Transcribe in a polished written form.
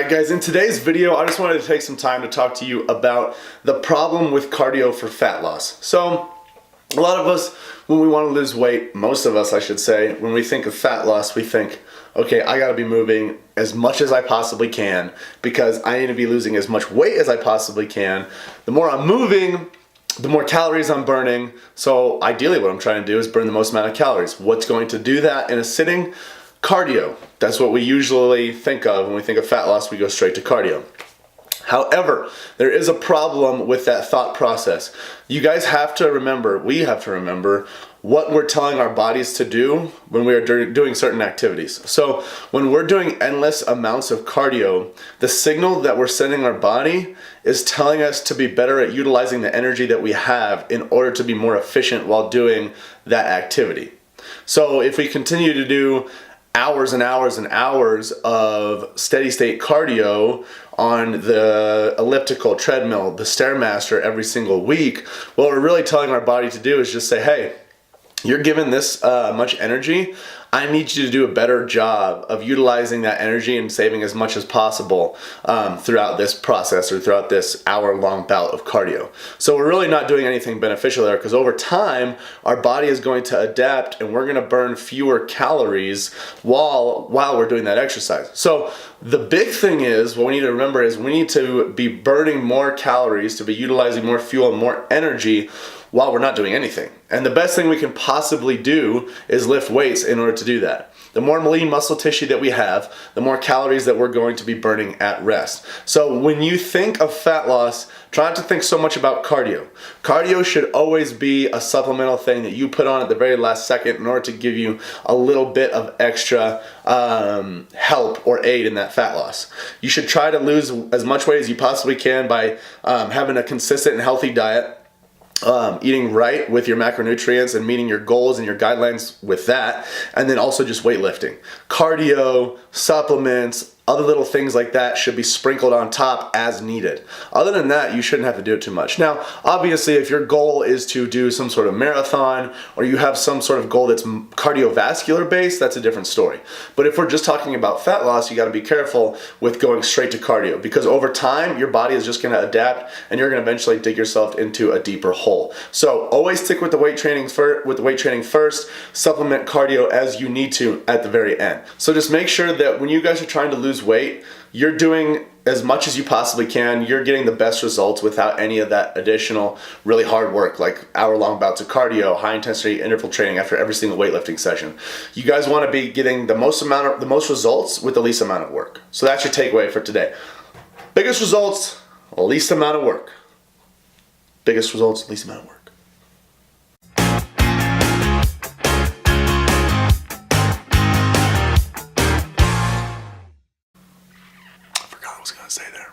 Alright guys, in today's video I just wanted to take some time to talk to you about the problem with cardio for fat loss. So a lot of us, when we want to lose weight, most of us I should say, when we think of fat loss we think, okay, I gotta be moving as much as I possibly can because I need to be losing as much weight as I possibly can. The more I'm moving, the more calories I'm burning, so ideally what I'm trying to do is burn the most amount of calories. What's going to do that in a sitting? Cardio. That's what we usually think of when we think of fat loss. We go straight to cardio. However, there is a problem with that thought process. You guys have to remember, we have to remember what we're telling our bodies to do when we are doing certain activities. So when we're doing endless amounts of cardio, the signal that we're sending our body is telling us to be better at utilizing the energy that we have in order to be more efficient while doing that activity. So if we continue to do hours and hours and hours of steady state cardio on the elliptical, treadmill, the Stairmaster every single week, what we're really telling our body to do is just say, hey, you're given this much energy, I need you to do a better job of utilizing that energy and saving as much as possible throughout this process or throughout this hour-long bout of cardio. So we're really not doing anything beneficial there because over time, our body is going to adapt and we're going to burn fewer calories while we're doing that exercise. So the big thing is, what we need to remember is we need to be burning more calories, to be utilizing more fuel and more energy while we're not doing anything. And the best thing we can possibly do is lift weights in order to do that. The more lean muscle tissue that we have, the more calories that we're going to be burning at rest. So when you think of fat loss, try not to think so much about cardio. Cardio should always be a supplemental thing that you put on at the very last second in order to give you a little bit of extra help or aid in that fat loss. You should try to lose as much weight as you possibly can by having a consistent and healthy diet. Eating right with your macronutrients and meeting your goals and your guidelines with that, and then also just weightlifting. Cardio, supplements, other little things like that should be sprinkled on top as needed. Other than that, you shouldn't have to do it too much. Now, obviously, if your goal is to do some sort of marathon or you have some sort of goal that's cardiovascular based, that's a different story. But if we're just talking about fat loss, you gotta be careful with going straight to cardio because over time, your body is just gonna adapt and you're gonna eventually dig yourself into a deeper hole. So always stick with the weight training first, supplement cardio as you need to at the very end. So just make sure that when you guys are trying to lose weight, you're doing as much as you possibly can. You're getting the best results without any of that additional really hard work like hour-long bouts of cardio, high-intensity interval training after every single weightlifting session. You guys want to be getting the most results with the least amount of work. So that's your takeaway for today. Biggest results, least amount of work. Biggest results, least amount of work. I was gonna say there.